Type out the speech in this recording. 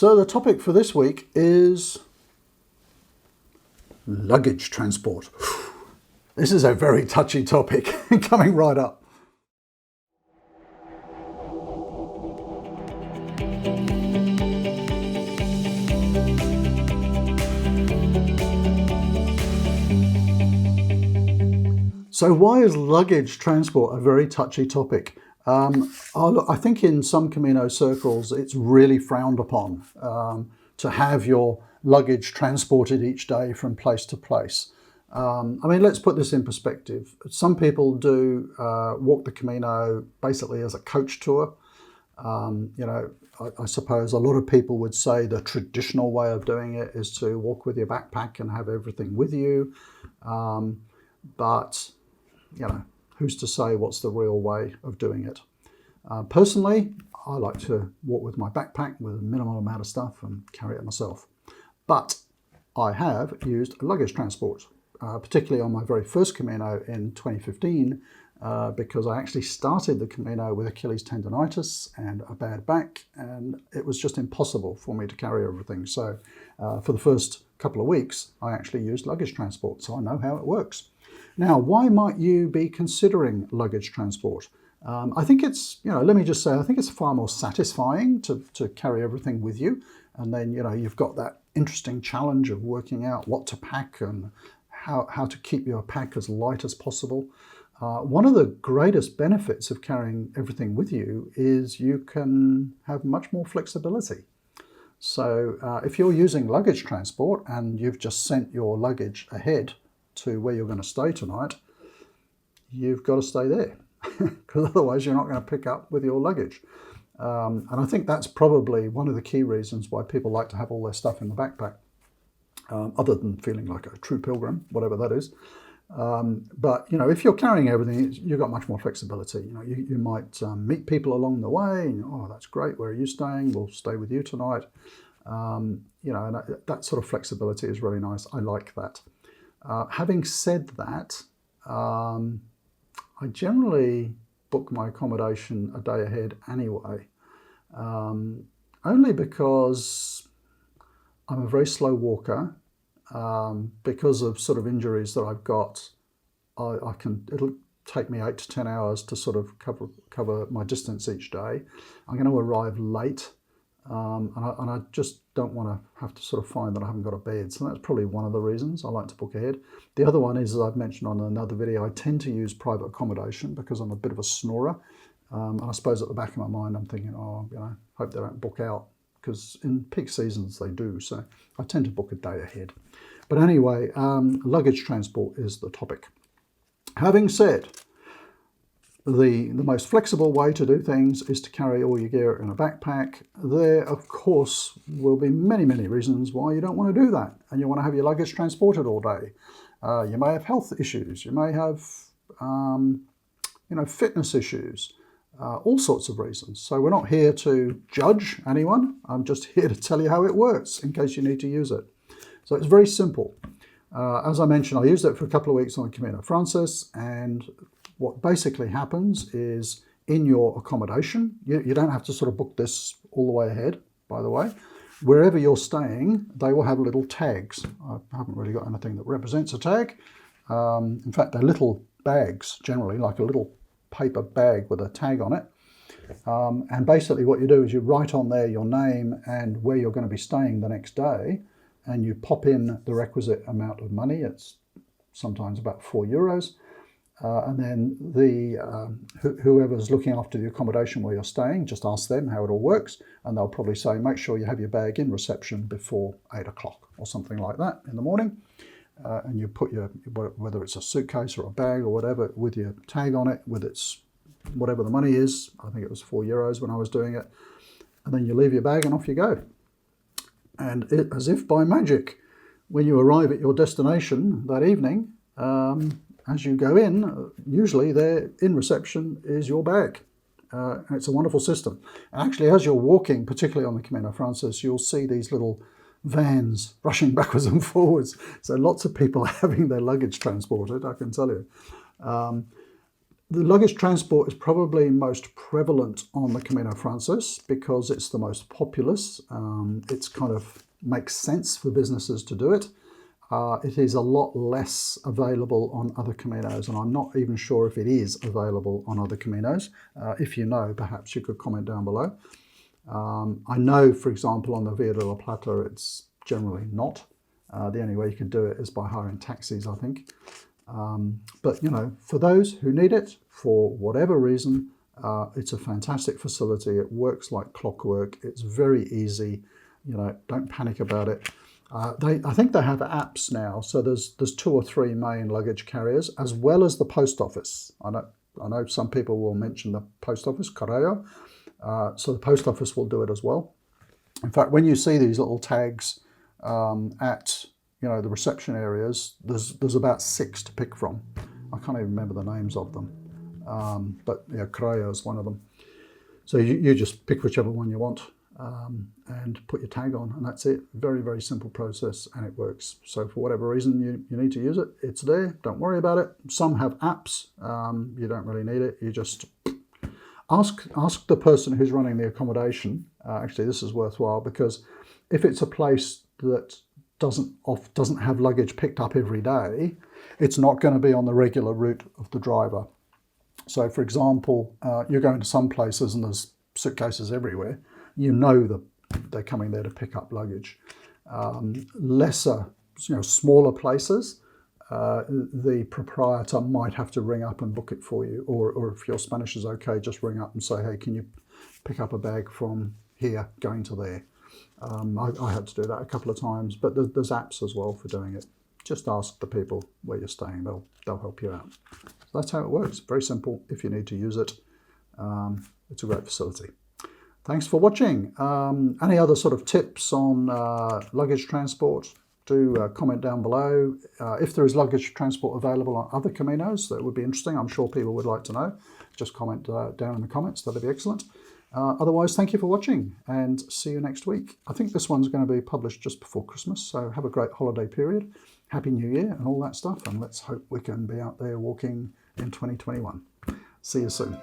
So the topic for this week is luggage transport. This is a very touchy topic coming right up. So why is luggage transport a very touchy topic? I think in some Camino circles it's really frowned upon to have your luggage transported each day from place to place. I mean, let's put this in perspective. Some people do walk the Camino basically as a coach tour. I suppose a lot of people would say the traditional way of doing it is to walk with your backpack and have everything with you. But who's to say what's the real way of doing it? Personally, I like to walk with my backpack with a minimal amount of stuff and carry it myself. But I have used luggage transport, particularly on my very first Camino in 2015, because I actually started the Camino with Achilles tendonitis and a bad back, and it was just impossible for me to carry everything. So for the first couple of weeks, I actually used luggage transport, so I know how it works. Now, why might you be considering luggage transport? I think it's, let me just say, I think it's far more satisfying to carry everything with you. And then, you've got that interesting challenge of working out what to pack and how to keep your pack as light as possible. One of the greatest benefits of carrying everything with you is you can have much more flexibility. So if you're using luggage transport and you've just sent your luggage ahead to where you're going to stay tonight, you've got to stay there because otherwise you're not going to pick up with your luggage. And I think that's probably one of the key reasons why people like to have all their stuff in the backpack, other than feeling like a true pilgrim, whatever that is. But if you're carrying everything, you've got much more flexibility. You might meet people along the way, and oh, that's great, where are you staying? We'll stay with you tonight. And that sort of flexibility is really nice. I like that. Having said that, I generally book my accommodation a day ahead anyway, only because I'm a very slow walker. Because of sort of injuries that I've got, it'll take me 8 to 10 hours to sort of cover my distance each day. I'm going to arrive late, and I just don't want to have to sort of find that I haven't got a bed. So that's probably one of the reasons I like to book ahead. The other one is, as I've mentioned on another video, I tend to use private accommodation because I'm a bit of a snorer. And I suppose at the back of my mind, I'm thinking, hope they don't book out, because in peak seasons they do. So I tend to book a day ahead. But anyway, luggage transport is the topic. Having said, the most flexible way to do things is to carry all your gear in a backpack. There, of course, will be many, many reasons why you don't want to do that, and you want to have your luggage transported all day. You may have health issues. You may have, fitness issues. All sorts of reasons. So we're not here to judge anyone. I'm just here to tell you how it works in case you need to use it. So it's very simple. As I mentioned, I used it for a couple of weeks on the Camino Frances, and what basically happens is in your accommodation, you don't have to sort of book this all the way ahead, by the way. Wherever you're staying, they will have little tags. I haven't really got anything that represents a tag. In fact, they're little bags, generally, like a little paper bag with a tag on it. And basically what you do is you write on there your name and where you're going to be staying the next day, and you pop in the requisite amount of money. It's sometimes about €4. And then whoever's looking after the accommodation where you're staying, just ask them how it all works, and they'll probably say, make sure you have your bag in reception before 8 o'clock or something like that in the morning. And you put whether it's a suitcase or a bag or whatever, with your tag on it, with its whatever the money is. I think it was €4 when I was doing it. And then you leave your bag and off you go. And as if by magic, when you arrive at your destination that evening, as you go in, usually there in reception is your bag. And it's a wonderful system. And actually, as you're walking, particularly on the Camino Frances, you'll see these little vans rushing backwards and forwards. So lots of people are having their luggage transported, I can tell you. The luggage transport is probably most prevalent on the Camino Frances because it's the most populous. It's kind of makes sense for businesses to do it. It is a lot less available on other Caminos, and I'm not even sure if it is available on other Caminos. If you know, perhaps you could comment down below. I know, for example, on the Via de la Plata, it's generally not. The only way you can do it is by hiring taxis, I think. But, you know, for those who need it, for whatever reason, it's a fantastic facility. It works like clockwork. It's very easy. You know, don't panic about it. I think they have apps now. So there's 2 or 3 main luggage carriers, as well as the post office. I know some people will mention the post office, Correo. So the post office will do it as well. In fact, when you see these little tags at the reception areas, there's about 6 to pick from. I can't even remember the names of them, but yeah, Correo is one of them. So you just pick whichever one you want and put your tag on, and that's it. Very, very simple process, and it works. So for whatever reason you need to use it, it's there. Don't worry about it. Some have apps. You don't really need it. You just ask the person who's running the accommodation. Actually, this is worthwhile, because if it's a place that doesn't have luggage picked up every day, it's not going to be on the regular route of the driver. So, for example, you're going to some places and there's suitcases everywhere. You know that they're coming there to pick up luggage. Lesser, smaller places, the proprietor might have to ring up and book it for you, or if your Spanish is okay, just ring up and say, hey, can you pick up a bag from here going to there? I had to do that a couple of times, but there's apps as well for doing it. Just ask the people where you're staying; they'll help you out. So that's how it works. Very simple. If you need to use it, it's a great facility. Thanks for watching. Any other sort of tips on luggage transport? Do comment down below. If there is luggage transport available on other Caminos, that would be interesting. I'm sure people would like to know. Just comment down in the comments. That'd be excellent. Otherwise, thank you for watching, and see you next week. I think this one's going to be published just before Christmas, so have a great holiday period. Happy New Year and all that stuff, and let's hope we can be out there walking in 2021. See you soon.